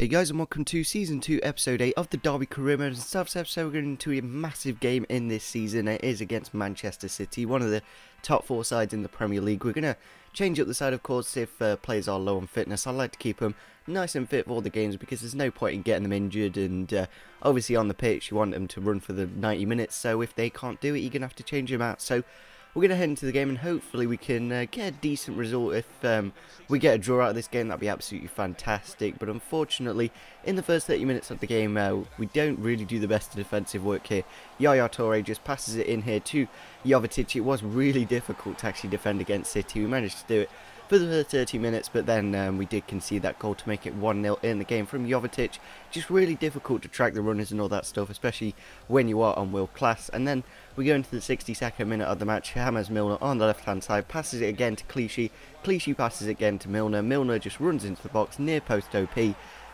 Hey guys, and welcome to Season 2, Episode 8 of the Derby Career Mode and stuff. So we're going into a massive game in this season. It is against Manchester City, one of the top 4 sides in the Premier League. We're going to change up the side, of course, if players are low on fitness. I like to keep them nice and fit for all the games because there's no point in getting them injured. And obviously on the pitch, you want them to run for the 90 minutes. So if they can't do it, you're going to have to change them out. So we're going to head into the game and hopefully we can get a decent result. If we get a draw out of this game, that'd be absolutely fantastic. But unfortunately, in the first 30 minutes of the game, we don't really do the best defensive work here. Yaya Toure just passes it in here to Jovetic. It was really difficult to actually defend against City. We managed to do it for the first 30 minutes, but then we did concede that goal to make it 1-0 in the game from Jovetic. Just really difficult to track the runners and all that stuff, especially when you are on world class. And then we go into the 62nd minute of the match. James Milner on the left hand side passes it again to Clichy. Clichy passes it again to Milner. Milner just runs into the box near post OP,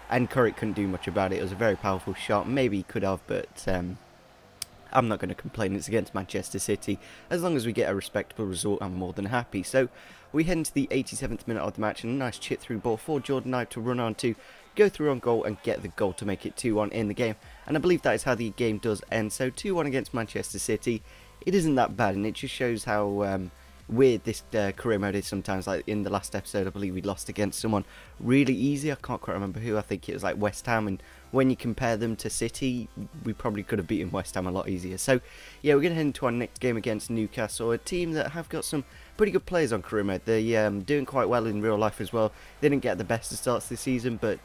and Currick couldn't do much about it. It was a very powerful shot. Maybe he could have, but I'm not going to complain. It's against Manchester City. As long as we get a respectable result, I'm more than happy. So we head into the 87th minute of the match, and a nice chip through ball for Jordan Ibe to run on to, go through on goal and get the goal to make it 2-1 in the game. And I believe that is how the game does end. So 2-1 against Manchester City. It isn't that bad, and it just shows how weird this career mode is sometimes. Like in the last episode, I believe we lost against someone really easy. I can't quite remember who. I think it was like West Ham, and when you compare them to City, we probably could have beaten West Ham a lot easier. So yeah, we're going to head into our next game against Newcastle, a team that have got some pretty good players on career mode. They're doing quite well in real life as well. They didn't get the best of starts this season, but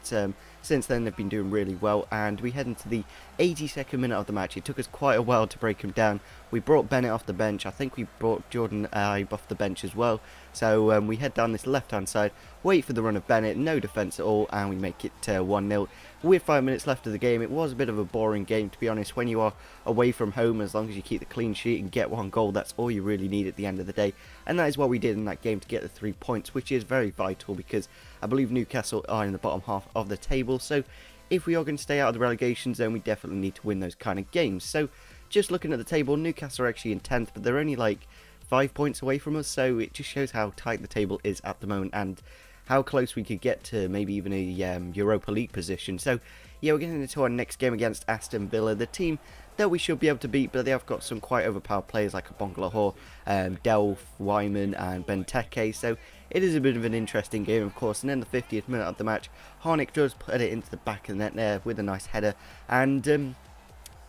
since then they've been doing really well. And we head into the 82nd minute of the match. It took us quite a while to break him down. We brought Bennett off the bench. I think we brought Jordan Ibe off the bench as well. So we head down this left hand side, wait for the run of Bennett, no defence at all, and we make it 1-0. With 5 minutes left of the game. It was a bit of a boring game, to be honest. When you are away from home, as long as you keep the clean sheet and get one goal, that's all you really need at the end of the day. And that is what we did in that game to get the 3 points, which is very vital because I believe Newcastle are in the bottom half of the table. So if we are going to stay out of the relegation zone, we definitely need to win those kind of games. So just looking at the table, Newcastle are actually in 10th, but they're only like 5 points away from us. So it just shows how tight the table is at the moment and how close we could get to maybe even a Europa League position. So yeah, we're getting into our next game against Aston Villa, the team that we should be able to beat, but they have got some quite overpowered players like Bongalahor, Delph, Wyman and Benteke. So it is a bit of an interesting game, of course. And then the 50th minute of the match, Harnik does put it into the back of the net there with a nice header. And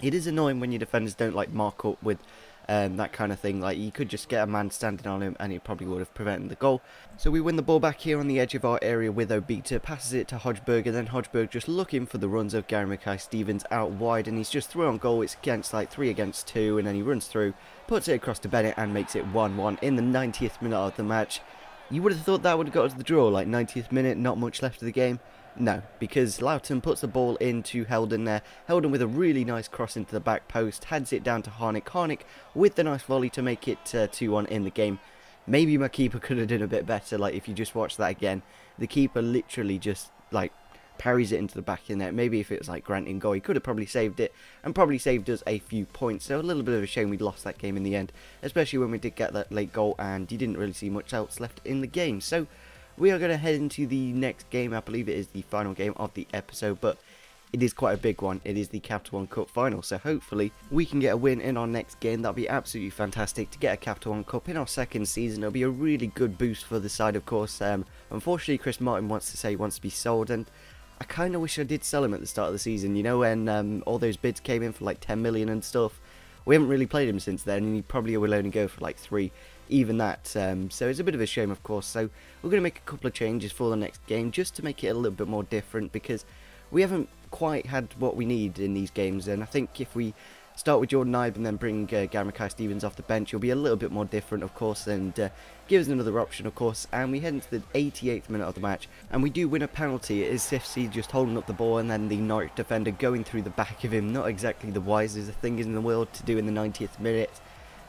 it is annoying when your defenders don't like mark up with that kind of thing. Like, you could just get a man standing on him and it probably would have prevented the goal. So we win the ball back here on the edge of our area with Obita, passes it to Hodgberg, and then Hodgberg just looking for the runs of Gary Mackay-Stevens out wide, and he's just through on goal. It's against like 3 against 2, and then he runs through, puts it across to Bennett and makes it 1-1 in the 90th minute of the match. You would have thought that would have got us the draw, like 90th minute, not much left of the game. No, because Loughton puts the ball into Heldon there. Heldon with a really nice cross into the back post, heads it down to Harnik. Harnik with the nice volley to make it 2-1 in the game. Maybe my keeper could have done a bit better. Like, if you just watch that again, the keeper literally just like parries it into the back of the net. Maybe if it was like Grant in goal, he could have probably saved it and probably saved us a few points. So a little bit of a shame we lost that game in the end, especially when we did get that late goal and you didn't really see much else left in the game. So we are going to head into the next game. I believe it is the final game of the episode, but it is quite a big one. It is the Capital One Cup final, so hopefully we can get a win in our next game. That'll be absolutely fantastic to get a Capital One Cup in our second season. It'll be a really good boost for the side, of course. Unfortunately, Chris Martin wants to say he wants to be sold, and I kind of wish I did sell him at the start of the season. You know, when all those bids came in for like 10 million and stuff. We haven't really played him since then, and he probably will only go for like 3. Even that, so it's a bit of a shame, of course. So we're going to make a couple of changes for the next game just to make it a little bit more different, because we haven't quite had what we need in these games. And I think if we start with Jordan Ibe and then bring Gary Mackay-Stevens off the bench, it'll be a little bit more different, of course, and give us another option, of course. And we head into the 88th minute of the match, and we do win a penalty. It is Sifsy just holding up the ball, and then the Norwich defender going through the back of him. Not exactly the wisest thing in the world to do in the 90th minute.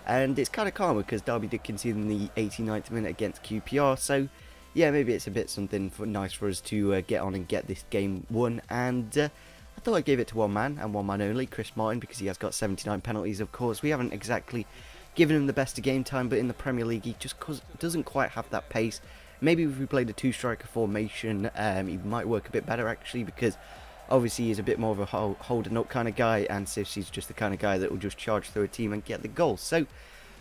And it's kind of karma because Derby did concede in the 89th minute against QPR. So yeah, maybe it's a bit something nice for us to get on and get this game won. And I thought I gave it to one man and one man only, Chris Martin, because he has got 79 penalties, of course. We haven't exactly given him the best of game time, but in the Premier League he just doesn't quite have that pace. Maybe if we played a 2-striker formation, he might work a bit better actually, because obviously he's a bit more of a holding up kind of guy, and Sivsy's just the kind of guy that will just charge through a team and get the goal. So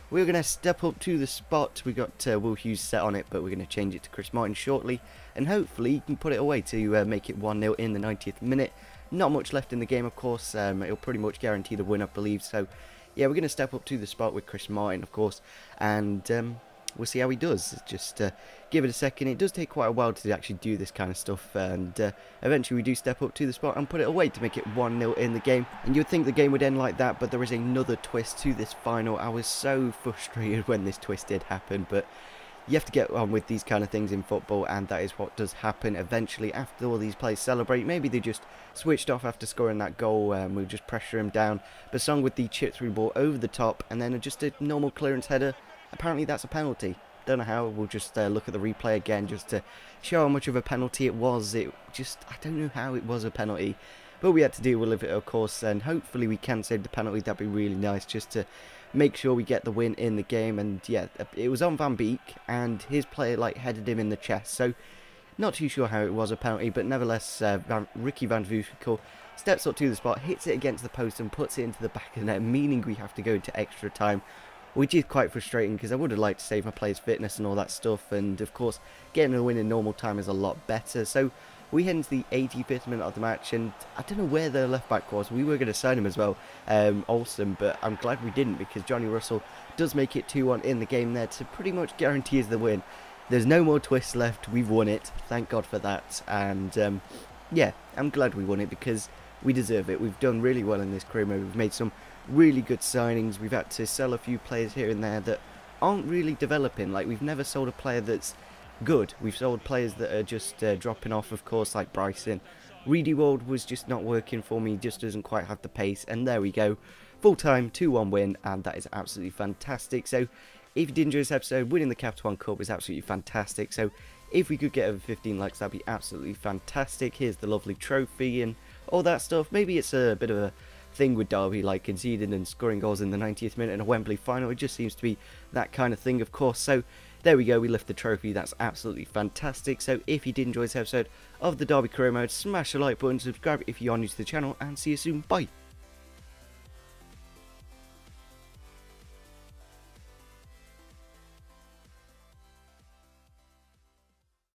we're going to step up to the spot. We got Will Hughes set on it, but we're going to change it to Chris Martin shortly, and hopefully he can put it away to make it 1-0 in the 90th minute. Not much left in the game, of course. It'll pretty much guarantee the win, I believe. So yeah, we're going to step up to the spot with Chris Martin, of course, and we'll see how he does. Just give it a second. It does take quite a while to actually do this kind of stuff, and eventually we do step up to the spot and put it away to make it 1-0 in the game. And you would think the game would end like that, but there is another twist to this final. I was so frustrated when this twist did happen, but you have to get on with these kind of things in football, and that is what does happen eventually after all these players celebrate. Maybe they just switched off after scoring that goal, and we'll just pressure him down. Basong with the chip through ball over the top, and then just a normal clearance header. Apparently that's a penalty. Don't know how. We'll just look at the replay again just to show how much of a penalty it was. I don't know how it was a penalty, but we had to deal with it, of course, and hopefully we can save the penalty. That'd be really nice, just to make sure we get the win in the game. And yeah, it was on Van Beek, and his player headed him in the chest, so not too sure how it was a penalty, but nevertheless Ricky Van Vuukel steps up to the spot, hits it against the post and puts it into the back of the net, meaning we have to go into extra time, which is quite frustrating because I would have liked to save my players' fitness and all that stuff, and of course getting a win in normal time is a lot better. So we head into the 85th minute of the match, and I don't know where the left back was. We were going to sign him as well, Olsen, but I'm glad we didn't, because Johnny Russell does make it 2-1 in the game there to pretty much guarantee us the win. There's no more twists left. We've won it. Thank God for that. And yeah, I'm glad we won it because we deserve it. We've done really well in this career mode. We've made some really good signings. We've had to sell a few players here and there that aren't really developing. Like, we've never sold a player that's good. We've sold players that are just dropping off, of course, like Bryson. Reedy World was just not working for me, just doesn't quite have the pace, and there we go. Full time, 2-1 win, and that is absolutely fantastic. So if you did enjoy this episode, winning the Capital One Cup is absolutely fantastic. So if we could get over 15 likes, that'd be absolutely fantastic. Here's the lovely trophy and all that stuff. Maybe it's a bit of a thing with Derby, like conceding and scoring goals in the 90th minute in a Wembley final. It just seems to be that kind of thing, of course. So there we go, we lift the trophy. That's absolutely fantastic. So if you did enjoy this episode of the Derby Career Mode, smash the like button, subscribe if you are new to the channel, and see you soon. Bye.